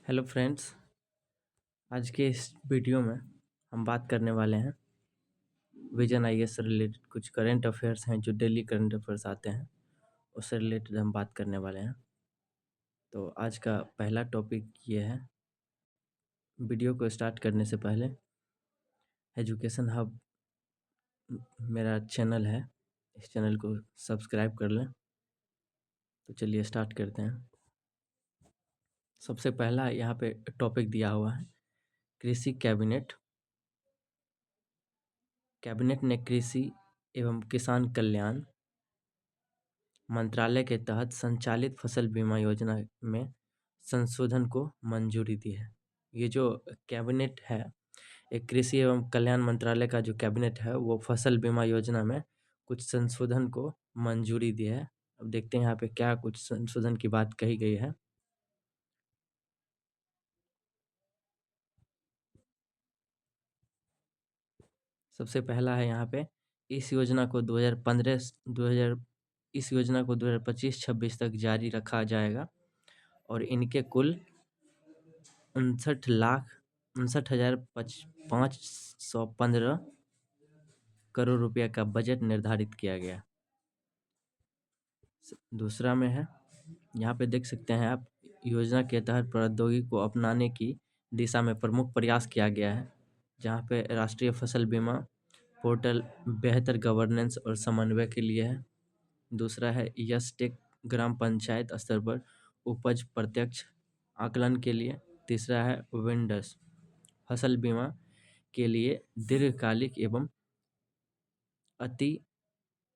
Hello friends, आज के इस वीडियो में हम बात करने वाले हैं विजन आईएएस से रिलेटेड कुछ करंट अफेयर्स हैं जो डेली करंट अफेयर्स आते हैं, उससे रिलेटेड हम बात करने वाले हैं। तो आज का पहला टॉपिक ये है। वीडियो को स्टार्ट करने से पहले एजुकेशन हब मेरा चैनल है, इस चैनल को सब्सक्राइब कर लें। तो चलिए स्टार्ट करते हैं। सबसे पहला यहाँ पे टॉपिक दिया हुआ है कृषि कैबिनेट। कैबिनेट ने कृषि एवं किसान कल्याण मंत्रालय के तहत संचालित फसल बीमा योजना में संशोधन को मंजूरी दी है। ये जो कैबिनेट है, एक कृषि एवं कल्याण मंत्रालय का जो कैबिनेट है, वो फसल बीमा योजना में कुछ संशोधन को मंजूरी दी है। अब देखते हैं यहाँ पे क्या कुछ संशोधन की बात कही गई है। सबसे पहला है यहाँ पे इस योजना को 2025-26 तक जारी रखा जाएगा और इनके कुल 59,59,515 करोड़ रुपया का बजट निर्धारित किया गया। दूसरा में है, यहाँ पे देख सकते हैं आप, योजना के तहत प्रौद्योगिकी को अपनाने की दिशा में प्रमुख प्रयास किया गया है, जहाँ पे राष्ट्रीय फसल बीमा पोर्टल बेहतर गवर्नेंस और समन्वय के लिए है। दूसरा है यस-टेक ग्राम पंचायत स्तर पर उपज प्रत्यक्ष आकलन के लिए। तीसरा है विंडस फसल बीमा के लिए दीर्घकालिक एवं अति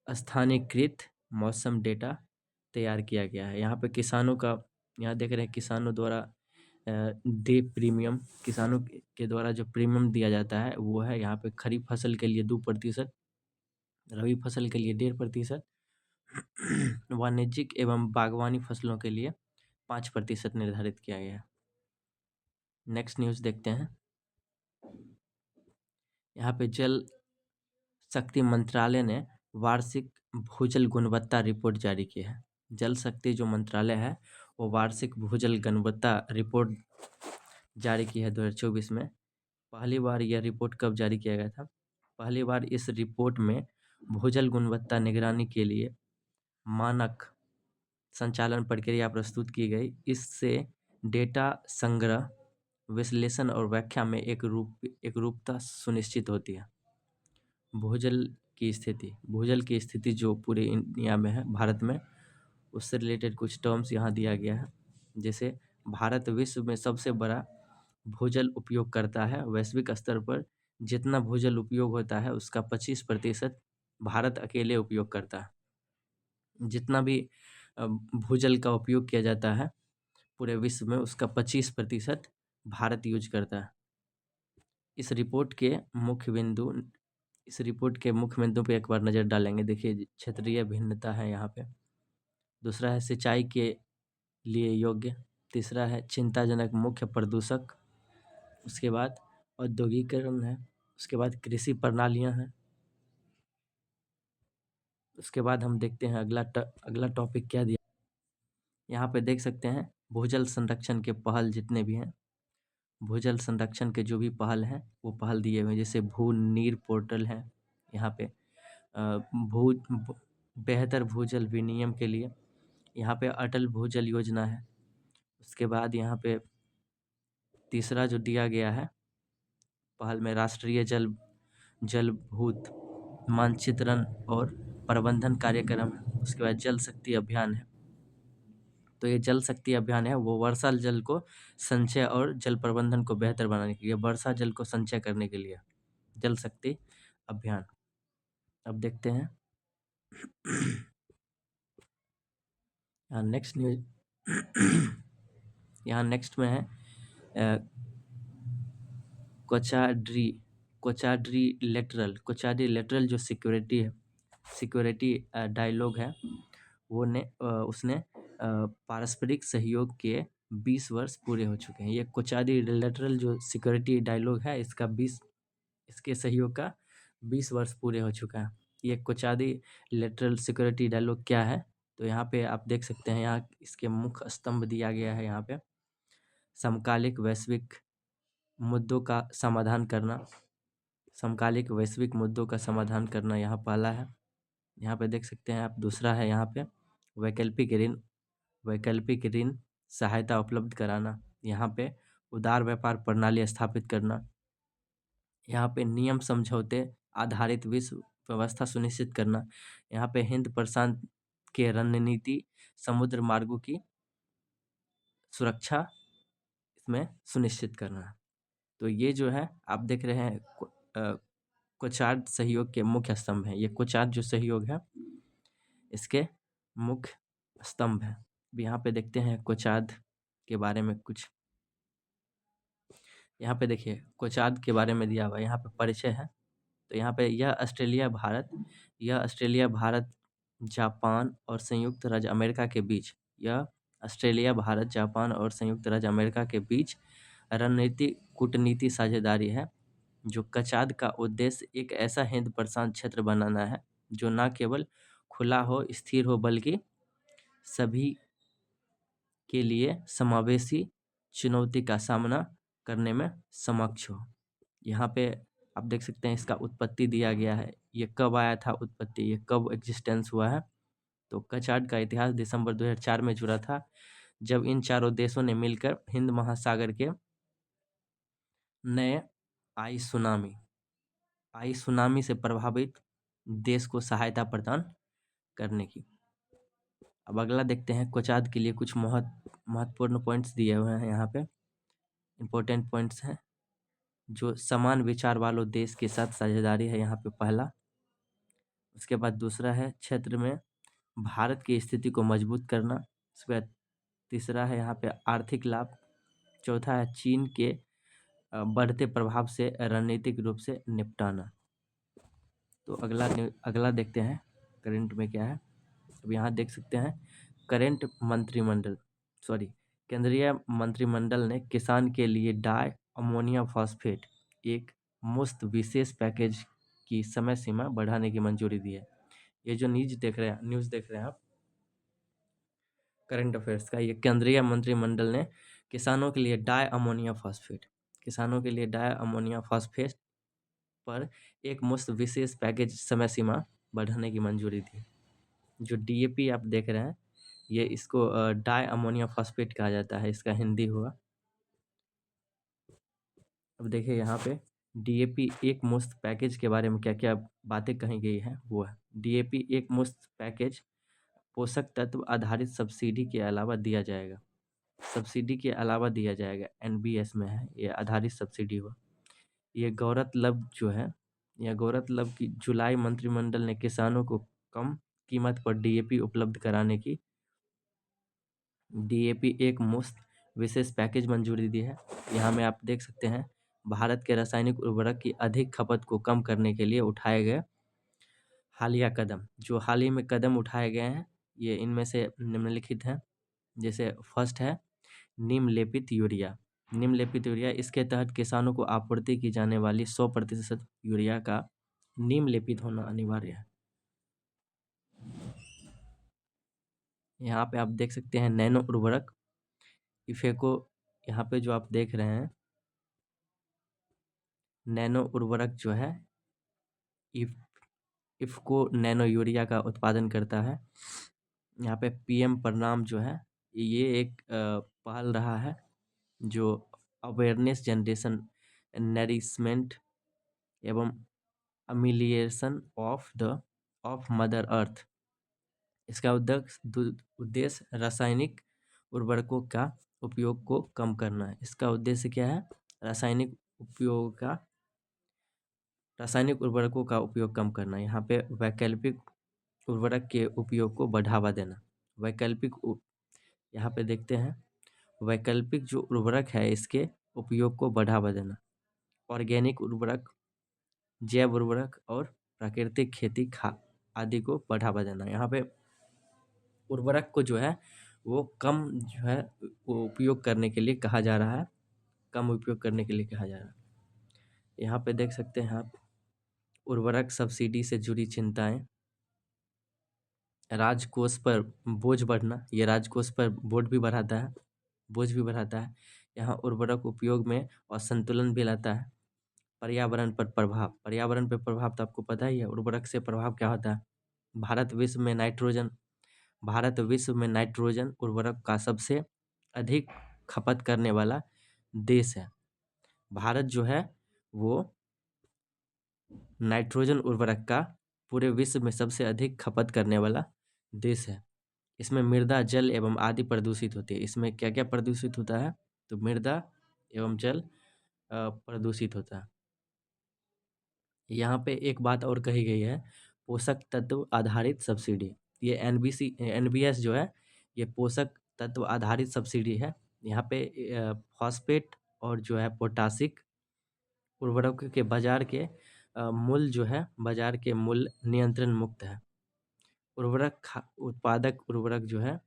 स्थानीयकृत मौसम डेटा तैयार किया गया है। यहाँ पे किसानों का, यहाँ देख रहे हैं किसानों द्वारा डे प्रीमियम, किसानों के द्वारा जो प्रीमियम दिया जाता है वो है यहाँ पे खरीफ फसल के लिए 2%, रबी फसल के लिए 1.5%, वाणिज्यिक एवं बागवानी फसलों के लिए 5% निर्धारित किया गया है। नेक्स्ट न्यूज़ देखते हैं। यहाँ पे जल शक्ति मंत्रालय ने वार्षिक भूजल गुणवत्ता रिपोर्ट जारी की है। जल शक्ति जो मंत्रालय है वो वार्षिक भूजल गुणवत्ता रिपोर्ट जारी की है 2024 में। पहली बार यह रिपोर्ट कब जारी किया गया था? पहली बार इस रिपोर्ट में भूजल गुणवत्ता निगरानी के लिए मानक संचालन प्रक्रिया प्रस्तुत की गई। इससे डेटा संग्रह, विश्लेषण और व्याख्या में एकरूपता सुनिश्चित होती है। भूजल की स्थिति जो पूरे इंडिया में है, भारत में, उससे रिलेटेड कुछ टर्म्स यहाँ दिया गया है। जैसे भारत विश्व में सबसे बड़ा भूजल उपयोग करता है। वैश्विक स्तर पर जितना भूजल उपयोग होता है उसका 25% भारत अकेले उपयोग करता है। जितना भी भूजल का उपयोग किया जाता है पूरे विश्व में, उसका 25% भारत यूज करता है। इस रिपोर्ट के मुख्य बिंदु पे एक बार नज़र डालेंगे। देखिए, क्षेत्रीय भिन्नता है यहाँ पे। दूसरा है सिंचाई के लिए योग्य। तीसरा है चिंताजनक मुख्य प्रदूषक। उसके बाद औद्योगिकरण है। उसके बाद कृषि प्रणालियाँ हैं। उसके बाद हम देखते हैं अगला टॉपिक क्या दिया। यहाँ पे देख सकते हैं भूजल संरक्षण के पहल जितने भी हैं, भूजल संरक्षण के जो भी पहल हैं वो पहल दिए हुए हैं। जैसे भू नीर पोर्टल है यहाँ पे, बेहतर भूजल विनियम के लिए यहाँ पे अटल भूजल योजना है। उसके बाद यहाँ पे तीसरा जो दिया गया है पहल में, राष्ट्रीय जलभूत मानचित्रण और प्रबंधन कार्यक्रम है। उसके बाद जल शक्ति अभियान है। तो ये जल शक्ति अभियान है वो वर्षा जल को संचय और जल प्रबंधन को बेहतर बनाने के लिए, वर्षा जल को संचय करने के लिए जल शक्ति अभियान। अब देखते हैं यहाँ नेक्स्ट न्यूज यहाँ नेक्स्ट में है कोचाड्री लेटरल जो सिक्योरिटी डायलॉग है उसने पारस्परिक सहयोग के 20 वर्ष पूरे हो चुके हैं। ये कोचाडी लेटरल जो सिक्योरिटी डायलॉग है इसके सहयोग का 20 वर्ष पूरे हो चुका है। ये कोचाडी लेटरल सिक्योरिटी डायलॉग क्या है? तो यहाँ पे आप देख सकते हैं, यहाँ इसके मुख्य स्तंभ दिया गया है। यहाँ पे समकालिक वैश्विक मुद्दों का समाधान करना। समकालिक वैश्विक मुद्दों का समाधान करना यहाँ पहला है। यहाँ पे देख सकते हैं आप। दूसरा है यहाँ पे वैकल्पिक ऋण सहायता उपलब्ध कराना। यहाँ पे उदार व्यापार प्रणाली स्थापित करना। यहाँ पे नियम समझौते आधारित विश्व व्यवस्था सुनिश्चित करना। यहाँ पे हिंद प्रशांत के रणनीति समुद्र मार्गों की सुरक्षा इसमें सुनिश्चित करना। तो ये जो है आप देख रहे हैं कोचार्ड सहयोग के मुख्य स्तंभ हैं। ये कोचार्ड जो सहयोग है इसके मुख्य स्तंभ है। अब यहाँ पे देखते हैं कोचार्ड के बारे में कुछ। यहाँ पे देखिए कोचार्ड के बारे में दिया हुआ है, यहाँ पे परिचय है। तो यहाँ पे यह ऑस्ट्रेलिया भारत जापान और संयुक्त राज्य अमेरिका के बीच रणनीतिक कूटनीति साझेदारी है। जो कचाद का उद्देश्य एक ऐसा हिंद प्रशांत क्षेत्र बनाना है जो न केवल खुला हो, स्थिर हो, बल्कि सभी के लिए समावेशी चुनौती का सामना करने में समक्ष हो। यहाँ पे आप देख सकते हैं इसका उत्पत्ति दिया गया है। ये कब आया था उत्पत्ति, ये कब एग्जिस्टेंस हुआ है। तो कचाड का इतिहास दिसंबर 2004 में जुड़ा था, जब इन चारों देशों ने मिलकर हिंद महासागर के नए आई सुनामी से प्रभावित देश को सहायता प्रदान करने की। अब अगला देखते हैं कोचाद के लिए कुछ महत्वपूर्ण पॉइंट्स दिए हुए हैं। यहाँ पे इम्पोर्टेंट पॉइंट्स हैं। जो समान विचार वालों देश के साथ साझेदारी है यहाँ पे पहला। उसके बाद दूसरा है क्षेत्र में भारत की स्थिति को मजबूत करना। उसके बाद तीसरा है यहाँ पे आर्थिक लाभ। चौथा है चीन के बढ़ते प्रभाव से रणनीतिक रूप से निपटाना। तो अगला देखते हैं करंट में क्या है। अब यहाँ देख सकते हैं केंद्रीय मंत्रिमंडल ने किसान के लिए डाई अमोनियम फॉस्फेट एक मुफ्त विशेष पैकेज की समय सीमा बढ़ाने की मंजूरी दी है। ये जो न्यूज़ देख रहे हैं आप करंट अफेयर्स का, ये केंद्रीय मंत्रिमंडल ने किसानों के लिए डाई अमोनियम फॉस्फेट पर एक मुफ्त विशेष पैकेज समय सीमा बढ़ाने की मंजूरी दी। जो डीएपी आप देख रहे हैं ये इसको डाई अमोनियम फॉस्फेट कहा जाता है, इसका हिंदी हुआ। अब देखिए यहाँ पे डीएपी एक मुफ्त पैकेज के बारे में क्या क्या बातें कही गई हैं वो है। डीएपी एक मुफ्त पैकेज पोषक तत्व आधारित सब्सिडी के अलावा दिया जाएगा। एनबीएस में है ये आधारित सब्सिडी हुआ। ये गौरतलब की जुलाई मंत्रिमंडल ने किसानों को कम कीमत पर डीएपी उपलब्ध कराने की डीएपी एक मुफ्त विशेष पैकेज मंजूरी दी है। यहाँ में आप देख सकते हैं भारत के रासायनिक उर्वरक की अधिक खपत को कम करने के लिए उठाए गए हालिया कदम। जो हाल ही में कदम उठाए गए हैं ये इनमें से निम्नलिखित हैं। जैसे फर्स्ट है नीम लेपित यूरिया। इसके तहत किसानों को आपूर्ति की जाने वाली 100% यूरिया का नीम लेपित होना अनिवार्य है। यहाँ पे आप देख सकते हैं नैनो उर्वरक इफेको। यहाँ पे जो आप देख रहे हैं नैनो उर्वरक जो है इफको नैनो यूरिया का उत्पादन करता है। यहाँ पे पीएम प्रणाम जो है ये एक पहल रहा है जो अवेयरनेस जनरेशन, नरिशमेंट एवं अमिलिएशन ऑफ मदर अर्थ। इसका उद्देश्य रासायनिक उर्वरकों का उपयोग को कम करना है। इसका उद्देश्य क्या है? रासायनिक उर्वरकों का उपयोग कम करना। यहाँ पे वैकल्पिक उर्वरक के उपयोग को बढ़ावा देना। यहाँ पे देखते हैं वैकल्पिक जो उर्वरक है इसके उपयोग को बढ़ावा देना। ऑर्गेनिक उर्वरक, जैव उर्वरक और प्राकृतिक खेती आदि को बढ़ावा देना। यहाँ पे उर्वरक को जो है वो कम जो है वो उपयोग करने के लिए कहा जा रहा है। यहाँ पे देख सकते हैं आप उर्वरक सब्सिडी से जुड़ी चिंताएं। राजकोष पर बोझ बढ़ना, ये राजकोष पर बोझ भी बढ़ाता है। यहाँ उर्वरक उपयोग में असंतुलन भी लाता है। पर्यावरण पर प्रभाव, पर्यावरण पे प्रभाव तो आपको पता ही है, उर्वरक से प्रभाव क्या होता है। भारत विश्व में नाइट्रोजन भारत विश्व में नाइट्रोजन उर्वरक का सबसे अधिक खपत करने वाला देश है। भारत जो है वो नाइट्रोजन उर्वरक का पूरे विश्व में सबसे अधिक खपत करने वाला देश है। इसमें मृदा, जल एवं आदि प्रदूषित होती है। इसमें क्या-क्या प्रदूषित होता है? तो मृदा एवं जल प्रदूषित होता है। यहाँ पे एक बात और कही गई है, पोषक तत्व आधारित सब्सिडी। ये एनबीएस जो है, ये पोषक तत्व आधारित सब्सिडी है। यहाँ पे फॉस्फेट और जो है पोटासिक उर्वरक के मूल्य जो है, बाजार के मूल्य नियंत्रण मुक्त है। उत्पादक उर्वरक जो है,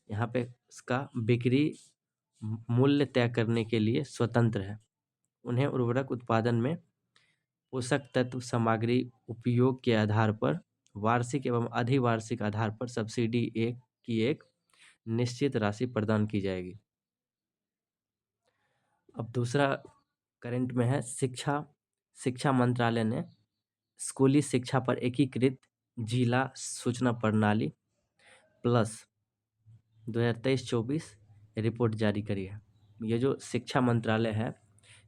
यहाँ पे इसका बिक्री मूल्य तय करने के लिए स्वतंत्र है। उन्हें उर्वरक उत्पादन में पोषक तत्व सामग्री उपयोग के आधार पर वार्षिक एवं अधिवार्षिक आधार पर सब्सिडी एक निश्चित राशि प्रदान की जाएगी। अब दूसरा करंट में है शिक्षा मंत्रालय ने स्कूली शिक्षा पर एकीकृत जिला सूचना प्रणाली प्लस 2023-24 रिपोर्ट जारी करी है। ये जो शिक्षा मंत्रालय है,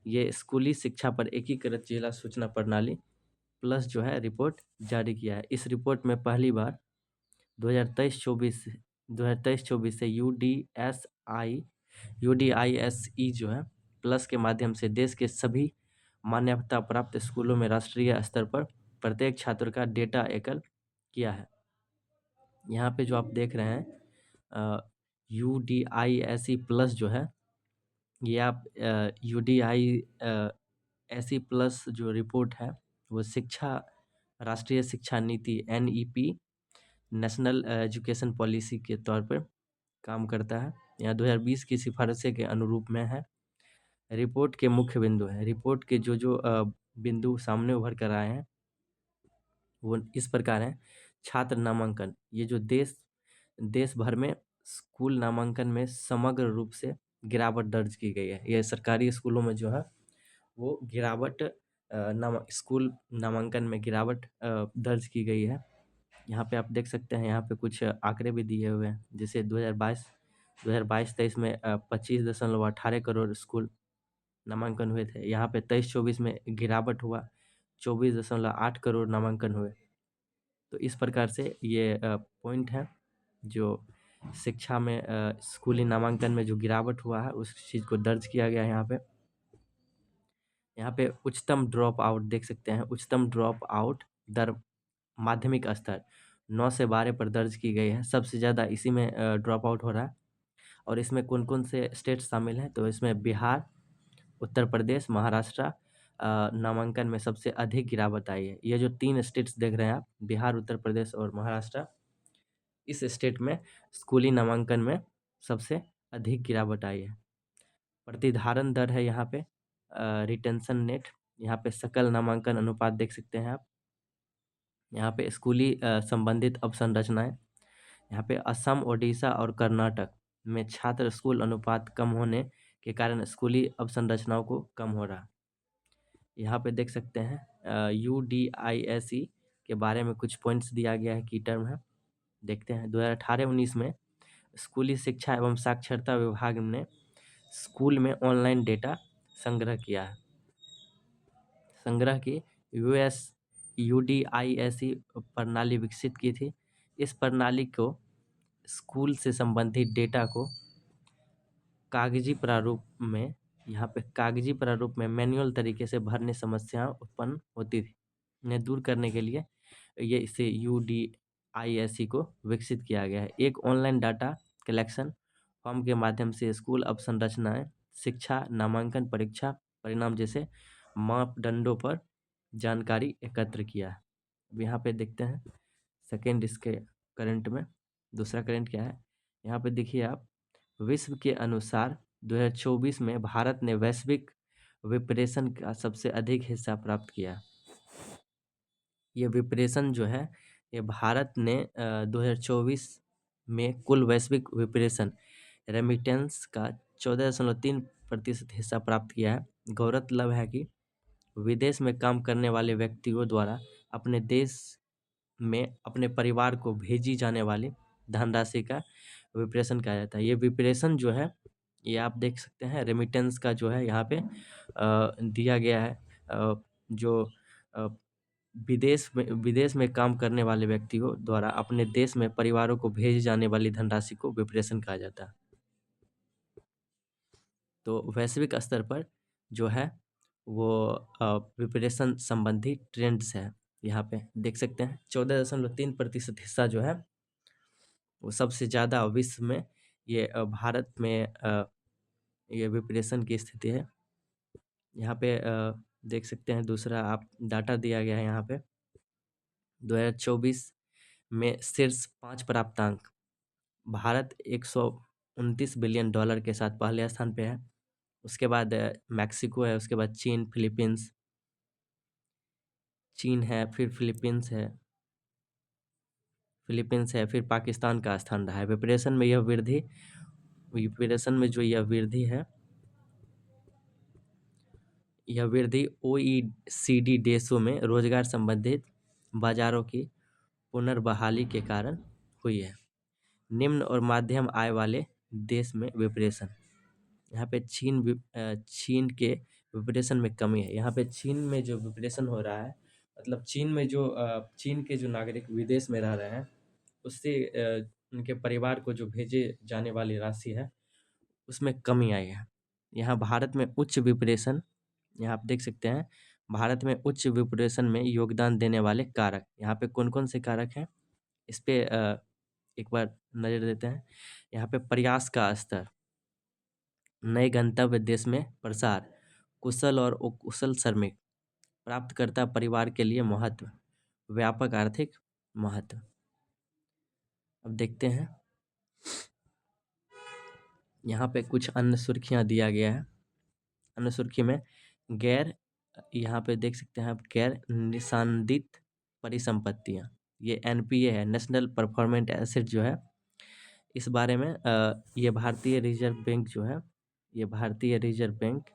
ये स्कूली शिक्षा पर एकीकृत जिला सूचना प्रणाली प्लस जो है रिपोर्ट जारी किया है। इस रिपोर्ट में पहली बार 2023-24 से यूडीआईएसई जो है प्लस के माध्यम से देश के सभी मान्यता प्राप्त स्कूलों में राष्ट्रीय स्तर पर प्रत्येक छात्र का डेटा एकल किया है। यहाँ पे जो आप देख रहे हैं यूडीआईएसई प्लस जो है, ये आप यूडीआईएसई प्लस जो रिपोर्ट है वो राष्ट्रीय शिक्षा नीति एनईपी नेशनल एजुकेशन पॉलिसी के तौर पर काम करता है। यहाँ 2020 की सिफारिशें के अनुरूप में है। रिपोर्ट के मुख्य बिंदु हैं, रिपोर्ट के जो बिंदु सामने उभर कर आए हैं वो इस प्रकार हैं। छात्र नामांकन, ये जो देश भर में स्कूल नामांकन में समग्र रूप से गिरावट दर्ज की गई है। यह सरकारी स्कूलों में जो है वो गिरावट स्कूल नामांकन में गिरावट दर्ज की गई है। यहाँ पे आप देख सकते हैं, यहाँ पे कुछ आंकड़े भी दिए हुए हैं। जैसे 2022-23 में 25.18 करोड़ स्कूल नामांकन हुए थे। यहाँ पे 23-24 में गिरावट हुआ, 24.8 करोड़ नामांकन हुए। तो इस प्रकार से ये पॉइंट है जो शिक्षा में स्कूली नामांकन में जो गिरावट हुआ है उस चीज़ को दर्ज किया गया है यहाँ पे। यहाँ पे उच्चतम ड्रॉप आउट देख सकते हैं, उच्चतम ड्रॉप आउट दर माध्यमिक स्तर 9 से 12 पर दर्ज की गई है। सबसे ज़्यादा इसी में ड्रॉप आउट हो रहा है। और इसमें कौन-कौन से स्टेट शामिल हैं? तो इसमें बिहार, उत्तर प्रदेश, महाराष्ट्र नामांकन में सबसे अधिक गिरावट आई है। ये जो 3 स्टेट्स देख रहे हैं आप, बिहार, उत्तर प्रदेश और महाराष्ट्र, इस स्टेट में स्कूली नामांकन में सबसे अधिक गिरावट आई है। प्रतिधारण दर है यहाँ पे रिटेंशन नेट, यहाँ पे सकल नामांकन अनुपात देख सकते हैं आप। यहाँ पे स्कूली संबंधित अवसंरचनाएं, यहाँ पे असम, ओडिशा और कर्नाटक में छात्र स्कूल अनुपात कम होने के कारण स्कूली अवसंरचनाओं को कम हो रहा। यहाँ पे देख सकते हैं यूडीआईएसई के बारे में कुछ पॉइंट्स दिया गया है, की टर्म है, देखते हैं। 2018-19 में स्कूली शिक्षा एवं साक्षरता विभाग ने स्कूल में ऑनलाइन डेटा संग्रह किया है। संग्रह की यूडीआईएसई प्रणाली विकसित की थी। इस प्रणाली को स्कूल से संबंधित डेटा को कागजी प्रारूप में, यहाँ पे कागजी प्रारूप में मैनुअल तरीके से भरने समस्या उत्पन्न होती थी, इन्हें दूर करने के लिए ये इसे यूडीआईएसई को विकसित किया गया है। एक ऑनलाइन डाटा कलेक्शन फॉर्म के माध्यम से स्कूल अवसंरचनाएं, शिक्षा, नामांकन, परीक्षा परिणाम जैसे मापदंडों पर जानकारी एकत्र किया है। अब यहाँ पे देखते हैं सेकेंड इसके करंट में। दूसरा करंट क्या है, यहाँ पे देखिए आप, विश्व के अनुसार 2024 में भारत ने वैश्विक विप्रेशन का सबसे अधिक हिस्सा प्राप्त किया। ये विप्रेशन जो है, ये भारत ने 2024 में कुल वैश्विक विप्रेशन रेमिटेंस का 14.3 प्रतिशत हिस्सा प्राप्त किया है। गौरतलब है कि विदेश में काम करने वाले व्यक्तियों द्वारा अपने देश में अपने परिवार को भेजी जाने वाली धनराशि का विप्रेशन कहा जाता है। ये विप्रेशन जो है, ये आप देख सकते हैं रेमिटेंस का जो है यहाँ पे दिया गया है। जो अ, विदेश में काम करने वाले व्यक्तियों द्वारा अपने देश में परिवारों को भेजी जाने वाली धनराशि को विप्रेशन कहा जाता है। तो वैश्विक स्तर पर जो है वो विप्रेशन संबंधी ट्रेंड्स है। यहाँ पे देख सकते हैं 14.3% हिस्सा जो है वो सबसे ज़्यादा विश्व में ये भारत में ये विप्रेशन की स्थिति है। यहाँ पे देख सकते हैं दूसरा आप डाटा दिया गया है यहाँ पे 2024 में शीर्ष 5 प्राप्तांक भारत 129 बिलियन डॉलर के साथ पहले स्थान पे है। उसके बाद मैक्सिको है, उसके बाद चीन है, फिर फिलीपींस है, फिर पाकिस्तान का स्थान रहा है। विप्रेशन में जो यह वृद्धि है, यह वृद्धि OECD देशों में रोजगार संबंधित बाजारों की पुनर्बहाली के कारण हुई है। निम्न और मध्यम आय वाले देश में विप्रेशन, यहाँ पे चीन के विप्रेशन में कमी है। यहाँ पे चीन में जो विप्रेशन हो रहा है, मतलब चीन के जो नागरिक विदेश में रह रहे हैं उससे उनके परिवार को जो भेजे जाने वाली राशि है उसमें कमी आई है। यहाँ भारत में उच्च विप्रेशन, यहाँ आप देख सकते हैं भारत में उच्च विप्रेशन में योगदान देने वाले कारक, यहाँ पे कौन कौन से कारक हैं इस पे एक बार नज़र देते हैं। यहाँ पे प्रयास का स्तर, नए गंतव्य देश में प्रसार, कुशल और अकुशल श्रमिक, प्राप्तकर्ता परिवार के लिए महत्व, व्यापक आर्थिक महत्व। अब देखते हैं यहाँ पे कुछ अन्य सुर्खियाँ दिया गया है। अन्य सुर्खी में गैर, यहाँ पे देख सकते हैं आप गैर निशांदित परिसंपत्तियाँ, ये NPA है, नेशनल परफॉर्मेंस एसेट जो है, इस बारे में ये भारतीय रिजर्व बैंक जो है, ये भारतीय रिजर्व बैंक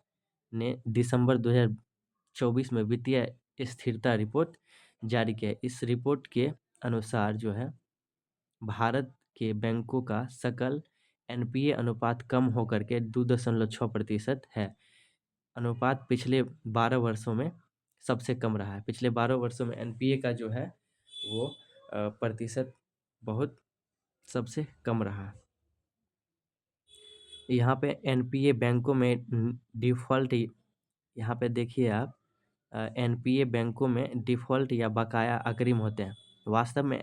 ने दिसंबर 2024 में वित्तीय स्थिरता रिपोर्ट जारी किया है। इस रिपोर्ट के अनुसार जो है भारत के बैंकों का सकल NPA अनुपात कम होकर के 2.6% है। अनुपात पिछले 12 वर्षों में सबसे कम रहा है। पिछले 12 वर्षों में NPA का जो है वो प्रतिशत बहुत सबसे कम रहा। यहाँ पे NPA बैंकों में डिफ़ॉल्ट, यहाँ पे देखिए आप NPA बैंकों में डिफ़ॉल्ट या बकाया अग्रिम होते हैं। वास्तव में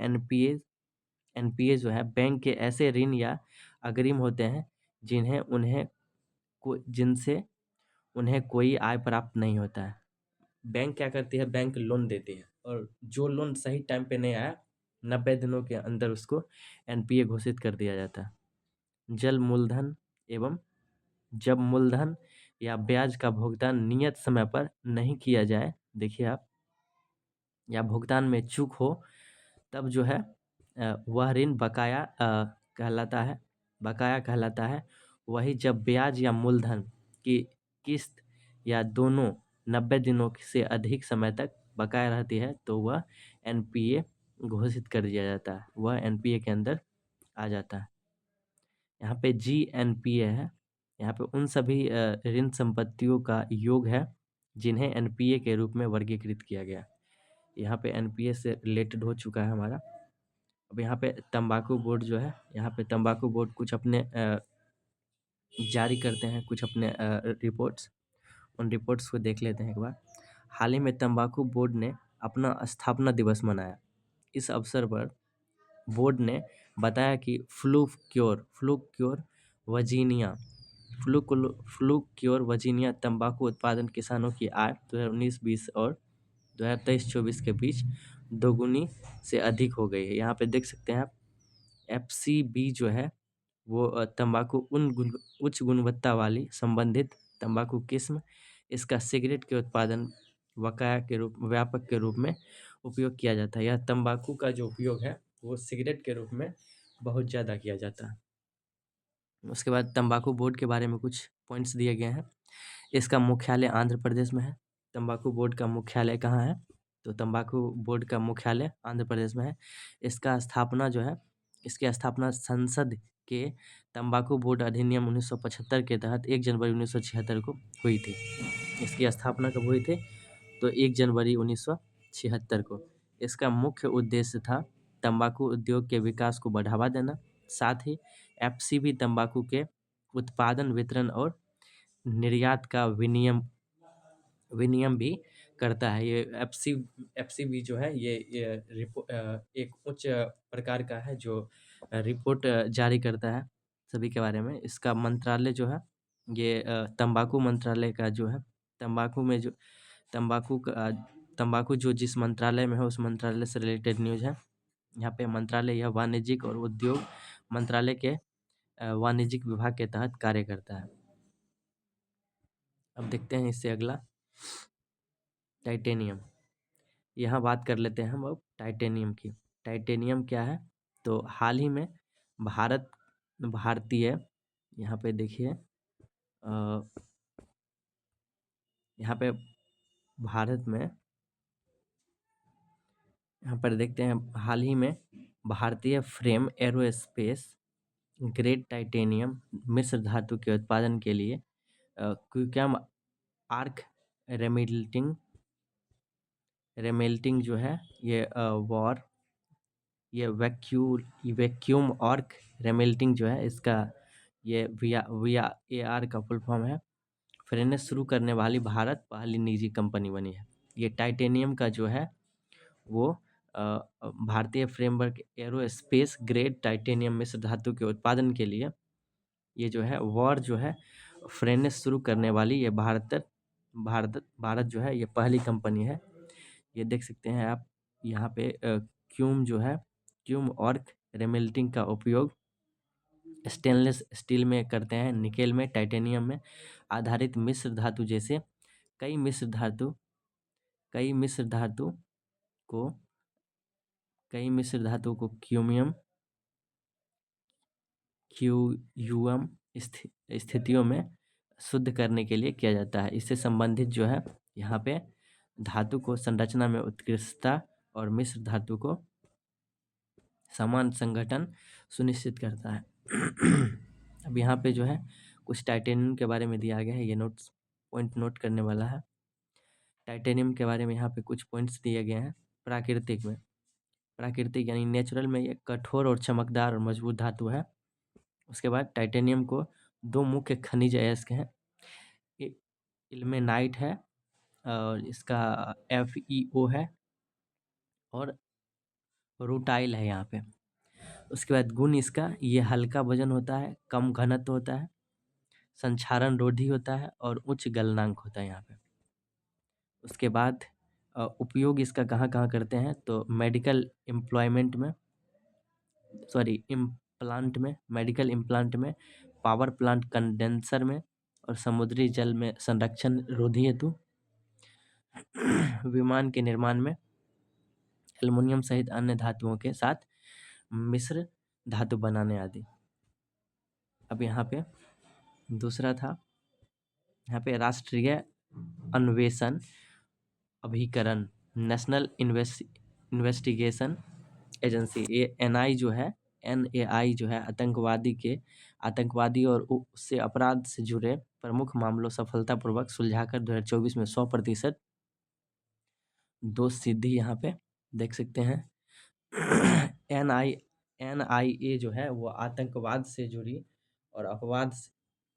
NPA जो है बैंक के ऐसे ऋण या अग्रिम होते हैं जिनसे उन्हें कोई आय प्राप्त नहीं होता है। बैंक क्या करती है, बैंक लोन देती है और जो लोन सही टाइम पे नहीं आया 90 दिनों के अंदर उसको NPA घोषित कर दिया जाता है। जब मूलधन या ब्याज का भुगतान नियत समय पर नहीं किया जाए, देखिए आप, या भुगतान में चूक हो, तब जो है वह ऋण बकाया कहलाता है। वही जब ब्याज या मूलधन की किस्त या दोनों 90 दिनों से अधिक समय तक बकाया रहती है तो वह NPA घोषित कर दिया जाता है, वह NPA के अंदर आ जाता है। यहाँ पे GNPA है, यहाँ पे उन सभी ऋण संपत्तियों का योग है जिन्हें NPA के रूप में वर्गीकृत किया गया। यहाँ पे NPA से रिलेटेड हो चुका है हमारा। अब यहाँ पे तंबाकू बोर्ड जो है, यहाँ पे तंबाकू बोर्ड कुछ अपने जारी करते हैं कुछ अपने रिपोर्ट्स, उन रिपोर्ट्स को देख लेते हैं एक बार। हाल ही में तंबाकू बोर्ड ने अपना स्थापना दिवस मनाया। इस अवसर पर बोर्ड ने बताया कि फ्लू वजीनिया तंबाकू उत्पादन किसानों की आय 2019-20 और 2023-24 के बीच दोगुनी से अधिक हो गई है। यहाँ पे देख सकते हैं आप FCB जो है वो तंबाकू उच्च गुणवत्ता वाली संबंधित तंबाकू किस्म, इसका सिगरेट के उत्पादन व्यापक के रूप में उपयोग किया जाता है। यह तंबाकू का जो उपयोग है वो सिगरेट के रूप में बहुत ज़्यादा किया जाता है। उसके बाद तंबाकू बोर्ड के बारे में कुछ पॉइंट्स दिए गए हैं। इसका मुख्यालय आंध्र प्रदेश में है। तंबाकू बोर्ड का मुख्यालय कहाँ है? तो तंबाकू बोर्ड का मुख्यालय आंध्र प्रदेश में है। इसका स्थापना जो है, इसकी स्थापना संसद के तंबाकू बोर्ड अधिनियम 1975 के तहत 1 जनवरी 1976 को हुई थी। इसकी स्थापना कब हुई थी? तो 1 जनवरी 1976 को। इसका मुख्य उद्देश्य था तंबाकू उद्योग के विकास को बढ़ावा देना, साथ ही एफसीबी तंबाकू के उत्पादन, वितरण और निर्यात का विनियम भी करता है। ये एफसीबी जो है एक उच्च प्रकार का है जो रिपोर्ट जारी करता है सभी के बारे में। इसका मंत्रालय जो है ये तंबाकू मंत्रालय का जो है, तंबाकू में जो तंबाकू जो जिस मंत्रालय में है उस मंत्रालय से रिलेटेड न्यूज़ है। यहाँ पे मंत्रालय यह वाणिज्यिक और उद्योग मंत्रालय के वाणिज्यिक विभाग के तहत कार्य करता है। अब देखते हैं इससे अगला टाइटेनियम। यहाँ बात कर लेते हैं हम अब टाइटेनियम की। टाइटेनियम क्या है? तो हाल ही में भारतीय यहाँ पे देखिए यहाँ पे भारत में यहाँ पर देखते हैं हाल ही में भारतीय फ्रेम एरोस्पेस ग्रेड टाइटेनियम मिश्र धातु के उत्पादन के लिए क्यूकम आर्क रेमेल्टिंग जो है ये वैक्यूम आर्क रेमेल्टिंग जो है इसका ये VAR का फुल फॉर्म है। फ्रेनेस शुरू करने वाली भारत पहली निजी कंपनी बनी है। ये टाइटेनियम का जो है वो भारतीय फ्रेमवर्क एरोस्पेस ग्रेड टाइटेनियम मिश्र धातु के उत्पादन के लिए ये जो है फ्रेनेस शुरू करने वाली ये भारत जो है ये पहली कंपनी है। ये देख सकते हैं आप यहाँ पे क्यूम आर्क रेमेल्टिंग का उपयोग स्टेनलेस स्टील में करते हैं, निकेल में, टाइटेनियम में आधारित मिश्र धातु जैसे कई मिश्र धातु को क्यूएम स्थितियों में शुद्ध करने के लिए किया जाता है। इससे संबंधित जो है यहाँ पे धातु को संरचना में उत्कृष्टता और मिश्र धातु को समान संगठन सुनिश्चित करता है। अब यहाँ पे जो है कुछ टाइटेनियम के बारे में दिया गया है, ये पॉइंट नोट करने वाला है। टाइटेनियम के बारे में यहाँ पे कुछ पॉइंट्स दिए गए हैं। प्राकृतिक यानी नेचुरल में ये कठोर और चमकदार और मजबूत धातु है। उसके बाद टाइटेनियम को 2 मुख्य खनिज अयस्क हैं, इल्मेनाइट है और इसका FeO है और रूटाइल है यहाँ पे। उसके बाद गुण इसका ये हल्का वजन होता है, कम घनत्व होता है, संक्षारण रोधी होता है और उच्च गलनांक होता है यहाँ पे। उसके बाद उपयोग इसका कहाँ कहाँ करते हैं? तो मेडिकल इम्प्लांट में, पावर प्लांट कंडेंसर में और समुद्री जल में संरक्षण रोधी हेतु, विमान के निर्माण में एल्युमिनियम सहित अन्य धातुओं के साथ मिश्र धातु बनाने आदि। अब यहाँ पे दूसरा था, यहाँ पे राष्ट्रीय अन्वेषण अभिकरण नेशनल इन्वेस्टिगेशन एजेंसी NAI जो है आतंकवादी और उससे अपराध से जुड़े प्रमुख मामलों सफलतापूर्वक सुलझाकर 2024 में 100% दोष सिद्धि यहाँ पे देख सकते हैं। NIA जो है वो आतंकवाद से जुड़ी और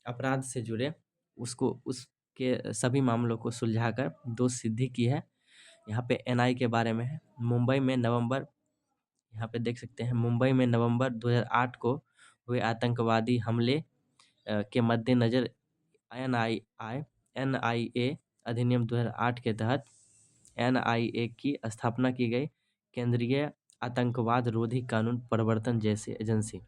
अपराध से जुड़े उसके सभी मामलों को सुलझाकर दोष सिद्धि की है। यहाँ पे NI के बारे में है। यहाँ पे देख सकते हैं मुंबई में नवंबर 2008 को हुए आतंकवादी हमले के मद्देनजर NIA अधिनियम 2008 के तहत NIA की स्थापना की गई केंद्रीय आतंकवाद रोधी कानून प्रवर्तन जैसी एजेंसी।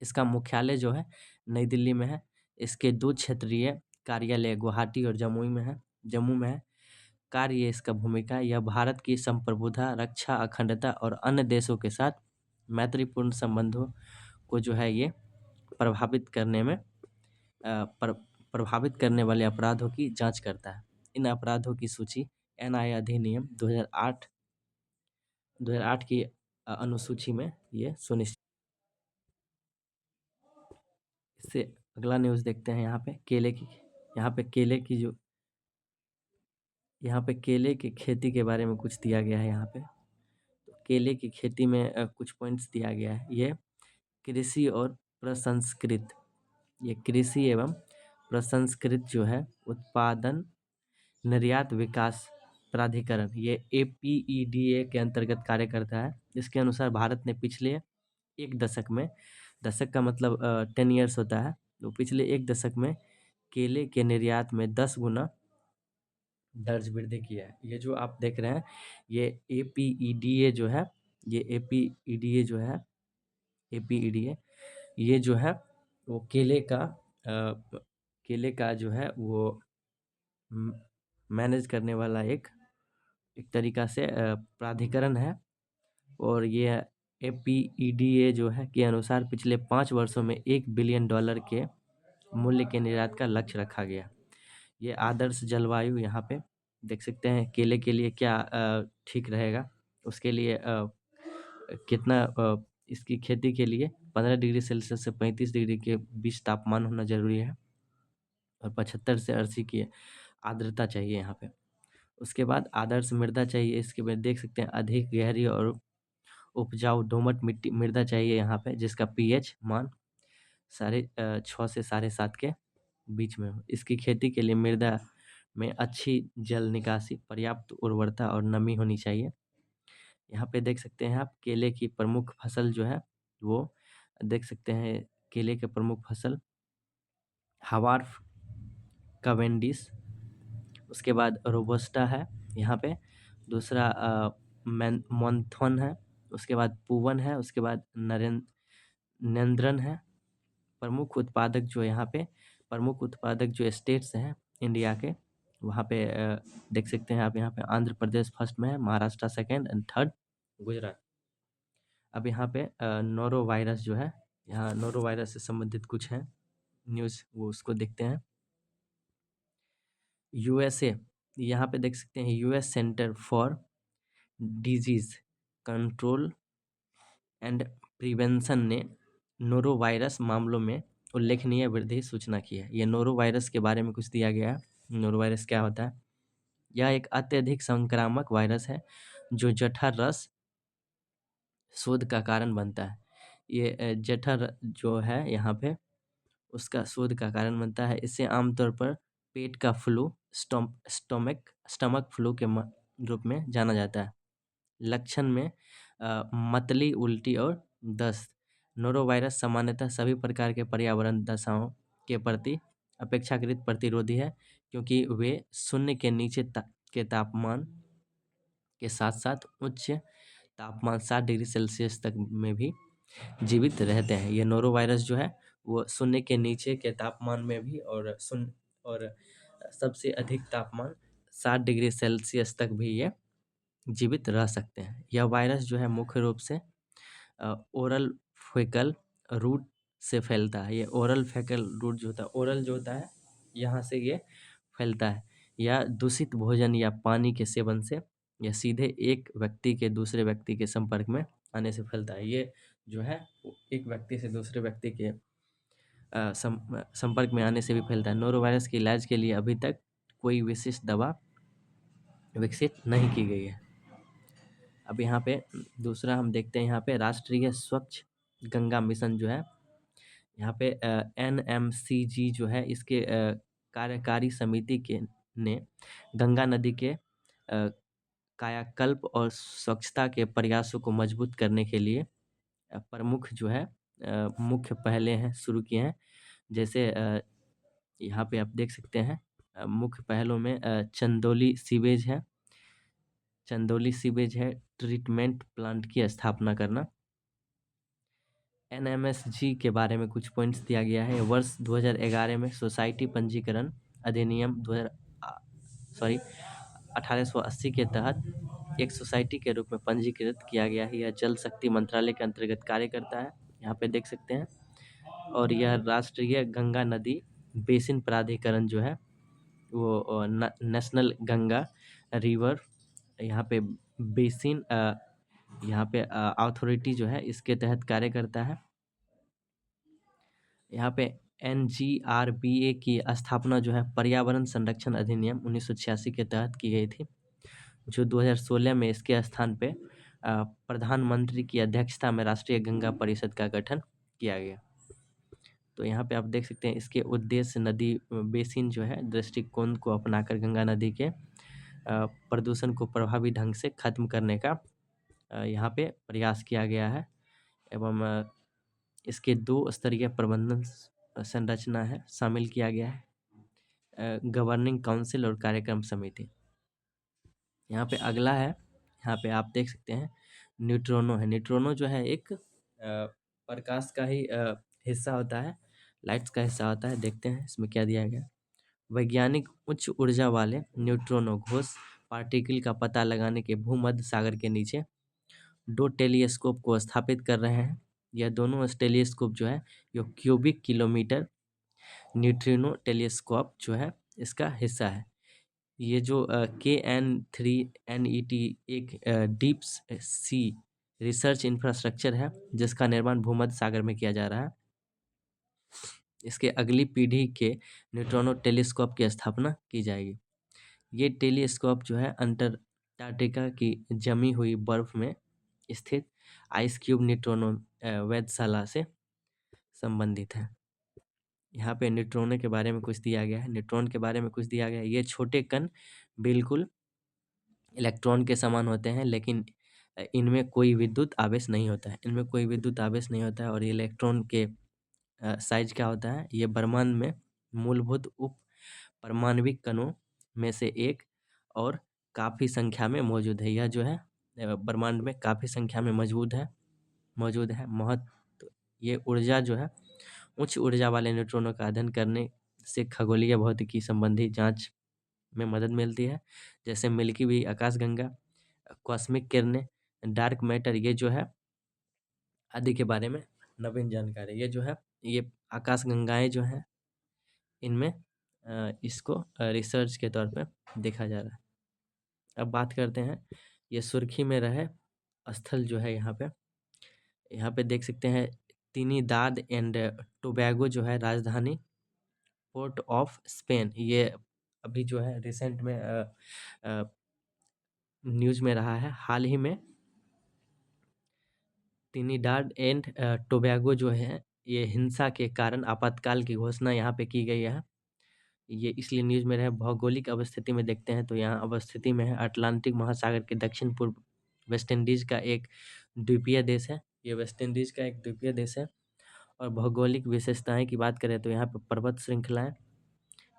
इसका मुख्यालय जो है नई दिल्ली में है। इसके 2 क्षेत्रीय कार्यालय गुवाहाटी और जम्मू में है। कार्य इसका भूमिका यह भारत की संप्रभुता, रक्षा, अखंडता और अन्य देशों के साथ मैत्रीपूर्ण संबंधों को जो है ये प्रभावित करने में प्रभावित करने वाले अपराधों की जांच करता है। इन अपराधों की सूची एनआईए अधिनियम 2008 की अनुसूची में ये सुनिश्चित। इससे अगला न्यूज़ देखते हैं। यहाँ पे केले की खेती के बारे में कुछ दिया गया है। यहाँ पे तो केले की खेती में कुछ पॉइंट्स दिया गया है। ये कृषि और प्रसंस्कृत ये कृषि एवं प्रसंस्कृत जो है उत्पादन निर्यात विकास प्राधिकरण, ये एपीईडीए के अंतर्गत कार्य करता है। इसके अनुसार भारत ने पिछले एक दशक का मतलब 10 ईयर्स होता है, तो पिछले एक दशक में केले के निर्यात में 10 गुना दर्ज वृद्धि किया है। ये जो आप देख रहे हैं, ये एपीईडीए जो है, ये एपीईडीए जो है एपीईडीए ये जो है वो केले का जो है वो मैनेज करने वाला एक तरीका से प्राधिकरण है। और ये एपीईडीए जो है के अनुसार पिछले 5 वर्षों में $1 बिलियन के मूल्य के निर्यात का लक्ष्य रखा गया। ये आदर्श जलवायु यहाँ पे देख सकते हैं केले के लिए क्या ठीक रहेगा। उसके लिए कितना इसकी खेती के लिए 15 डिग्री सेल्सियस से 35 डिग्री के बीच तापमान होना जरूरी है और 75 से 80 की आर्द्रता चाहिए यहाँ पे। उसके बाद आदर्श मृदा चाहिए। इसके बाद देख सकते हैं अधिक गहरी और उपजाऊ दोमट मिट्टी मृदा चाहिए यहाँ पे, जिसका पीएच मान 6 से 7.5 के बीच में हो। इसकी खेती के लिए मृदा में अच्छी जल निकासी, पर्याप्त उर्वरता और नमी होनी चाहिए। यहाँ पे देख सकते हैं आप केले की प्रमुख फसल जो है वो देख सकते हैं। केले के प्रमुख फसल हावार्फ, कवेंडिस, उसके बाद रोबस्टा है यहाँ पे, दूसरा मोन्थन है, उसके बाद पूवन है, उसके बाद नरेंद्रन है। प्रमुख उत्पादक जो स्टेट्स हैं इंडिया के, वहाँ पे देख सकते हैं आप। यहाँ पे आंध्र प्रदेश फर्स्ट में है, Maharashtra second and third Gujarat. अब यहाँ पे नोरो वायरस जो है, यहाँ नोरो वायरस से संबंधित कुछ है न्यूज़, वो उसको देखते हैं। यूएसए, यहाँ पे देख सकते हैं US centre for disease control and prevention ने नोरो वायरस मामलों में उल्लेखनीय वृद्धि सूचना की है। ये नोरो वायरस के बारे में कुछ दिया गया है। नोरो वायरस क्या होता है? यह एक अत्यधिक संक्रामक वायरस है जो जठर रस शोथ का कारण बनता है। ये जठर जो है यहाँ पे उसका शोथ का कारण बनता है। इसे आमतौर पर पेट का फ्लू, स्टमक फ्लू के रूप में जाना जाता है। लक्षण में मतली, उल्टी और दस्त। नोरोवायरस सामान्यतः सभी प्रकार के पर्यावरण दशाओं के प्रति अपेक्षाकृत प्रतिरोधी है, क्योंकि वे शून्य के नीचे के तापमान के साथ साथ उच्च तापमान 60 डिग्री सेल्सियस तक में भी जीवित रहते हैं। ये नोरोवायरस जो है वो शून्य के नीचे के तापमान में भी और सबसे अधिक तापमान 60 डिग्री सेल्सियस तक भी ये जीवित रह सकते हैं। यह वायरस जो है मुख्य रूप से ओरल फेकल रूट से फैलता है। ये ओरल फेकल रूट जो होता है, ओरल जो होता है यहाँ से ये फैलता है, या दूषित भोजन या पानी के सेवन से, या सीधे एक व्यक्ति के दूसरे व्यक्ति के संपर्क में आने से फैलता है। ये जो है एक व्यक्ति से दूसरे व्यक्ति के संपर्क में आने से भी फैलता है। नोरोवायरस के इलाज के लिए अभी तक कोई विशिष्ट दवा विकसित नहीं की गई है। अब यहाँ पे दूसरा हम देखते हैं, यहाँ पे राष्ट्रीय स्वच्छ गंगा मिशन जो है, यहाँ पे एनएमसीजी जो है, इसके कार्यकारी समिति के ने गंगा नदी के कायाकल्प और स्वच्छता के प्रयासों को मजबूत करने के लिए प्रमुख जो है मुख्य पहले हैं शुरू किए हैं। जैसे यहाँ पे आप देख सकते हैं मुख्य पहलों में चंदौली सीवेज है, ट्रीटमेंट प्लांट की स्थापना करना। एनएमएसजी के बारे में कुछ पॉइंट्स दिया गया है। वर्ष 2011 में सोसाइटी पंजीकरण अधिनियम 1880 के तहत एक सोसाइटी के रूप में पंजीकृत किया गया है। यह जल शक्ति मंत्रालय के अंतर्गत कार्य करता है। यहाँ पे देख सकते हैं और यह राष्ट्रीय गंगा नदी बेसिन प्राधिकरण जो है वो नेशनल गंगा रिवर यहाँ पे बेसिन यहाँ पे अथॉरिटी जो है इसके तहत कार्य करता है। यहाँ पे NGRBA की स्थापना जो है पर्यावरण संरक्षण अधिनियम 1986 के तहत की गई थी, जो 2016 में इसके स्थान पे प्रधानमंत्री की अध्यक्षता में राष्ट्रीय गंगा परिषद का गठन किया गया। तो यहाँ पे आप देख सकते हैं इसके उद्देश्य नदी बेसिन जो है दृष्टिकोण को अपनाकर गंगा नदी के प्रदूषण को प्रभावी ढंग से खत्म करने का यहाँ पे प्रयास किया गया है एवं इसके 2 स्तरीय प्रबंधन संरचना है शामिल किया गया है, गवर्निंग काउंसिल और कार्यक्रम समिति। यहाँ पे अगला है, यहाँ पे आप देख सकते हैं न्यूट्रॉनो है। न्यूट्रॉनो जो है एक प्रकाश का ही हिस्सा होता है, लाइट्स का हिस्सा होता है। देखते हैं इसमें क्या दिया गया। वैज्ञानिक उच्च ऊर्जा वाले न्यूट्रॉनो घोष पार्टिकल का पता लगाने के भूमध्य सागर के नीचे 2 टेलीस्कोप को स्थापित कर रहे हैं। यह दोनों टेलीस्कोप जो है ये क्यूबिक किलोमीटर न्यूट्रिनो टेलीस्कोप जो है इसका हिस्सा है। ये जो KN3NET एक डीप सी रिसर्च इंफ्रास्ट्रक्चर है जिसका निर्माण भूमध्य सागर में किया जा रहा है। इसके अगली पीढ़ी के न्यूट्रॉनो टेलीस्कोप की स्थापना की जाएगी। ये टेलीस्कोप जो है अंटार्कटिका की जमी हुई बर्फ में स्थित आइस क्यूब न्यूट्रॉनो वेधशाला से संबंधित है। यहाँ पे न्यूट्रॉनो के बारे में कुछ दिया गया है, न्यूट्रॉन के बारे में कुछ दिया गया है। ये छोटे कण बिल्कुल इलेक्ट्रॉन के समान होते हैं, लेकिन इनमें कोई विद्युत आवेश नहीं होता है। इनमें कोई विद्युत आवेश नहीं होता है और ये इलेक्ट्रॉन के साइज क्या होता है, ये ब्रह्मांड में मूलभूत उप परमाणविक कणों में से एक और काफ़ी संख्या में मौजूद है। यह जो है ब्रह्मांड में काफ़ी संख्या में मौजूद है। महत्व ये ऊर्जा जो है उच्च ऊर्जा वाले न्यूट्रॉनों का अध्ययन करने से खगोलीय भौतिकी संबंधी जांच में मदद मिलती है, जैसे मिल्की वे, आकाशगंगा, कॉस्मिक किरणें, डार्क मैटर, ये जो है आदि के बारे में नवीन जानकारी। ये जो है ये आकाशगंगाएं जो हैं इनमें इसको रिसर्च के तौर पे देखा जा रहा है। अब बात करते हैं ये सुर्खी में रहे स्थल जो है यहाँ पे देख सकते हैं त्रिनिदाद एंड टोबैगो जो है राजधानी पोर्ट ऑफ स्पेन। ये अभी जो है रिसेंट में न्यूज़ में रहा है। हाल ही में त्रिनिदाद एंड टोबैगो जो है ये हिंसा के कारण आपातकाल की घोषणा यहाँ पे की गई है। ये इसलिए न्यूज़ में रहे। भौगोलिक अवस्थिति में देखते हैं तो यहाँ अवस्थिति में है अटलांटिक महासागर के दक्षिण पूर्व वेस्ट इंडीज का एक द्वीपीय देश है। ये वेस्ट इंडीज का एक द्वीपीय देश है। और भौगोलिक विशेषताएं की बात करें तो यहाँ पे पर्वत श्रृंखलाएं,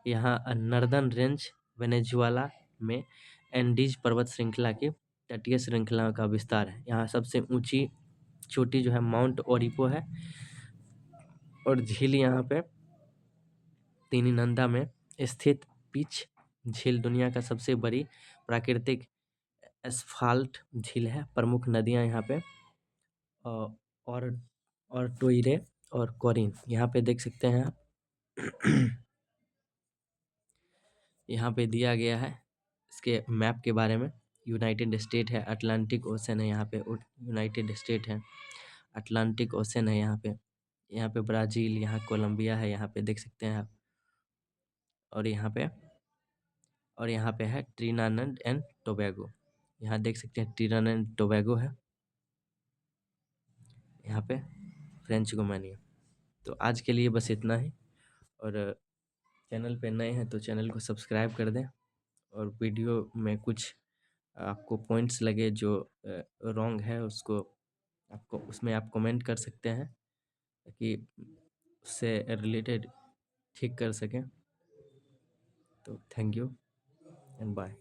यहाँ नर्दर्न रेंज वेनेजुएला में एंडीज पर्वत श्रृंखला की तटीय श्रृंखलाओं का विस्तार है। यहाँ सबसे ऊंची चोटी जो है माउंट ओरिपो है और झील यहाँ पे तिनिनंदा में स्थित पिच झील दुनिया का सबसे बड़ी प्राकृतिक एस्फाल्ट झील है। प्रमुख नदियाँ यहाँ पे और टोइरे और कोरिन यहाँ पे देख सकते हैं आप। यहाँ पे दिया गया है इसके मैप के बारे में। यूनाइटेड स्टेट है, अटलांटिक ओशन है यहाँ पे, यूनाइटेड स्टेट है, अटलांटिक ओशन है यहाँ पे ब्राज़ील, यहाँ कोलंबिया है, यहाँ पे देख सकते हैं आप। और यहाँ पे है ट्रिनिडाद एंड टोबैगो। यहाँ देख सकते हैं ट्रिनिडाद एंड टोबैगो है यहाँ पे, फ्रेंच गुयाना। तो आज के लिए बस इतना ही। और चैनल पे नए हैं तो चैनल को सब्सक्राइब कर दें। और वीडियो में कुछ आपको पॉइंट्स लगे जो रॉन्ग है उसमें आप कमेंट कर सकते हैं ताकि उससे रिलेटेड ठीक कर सकें। तो थैंक यू एंड बाय।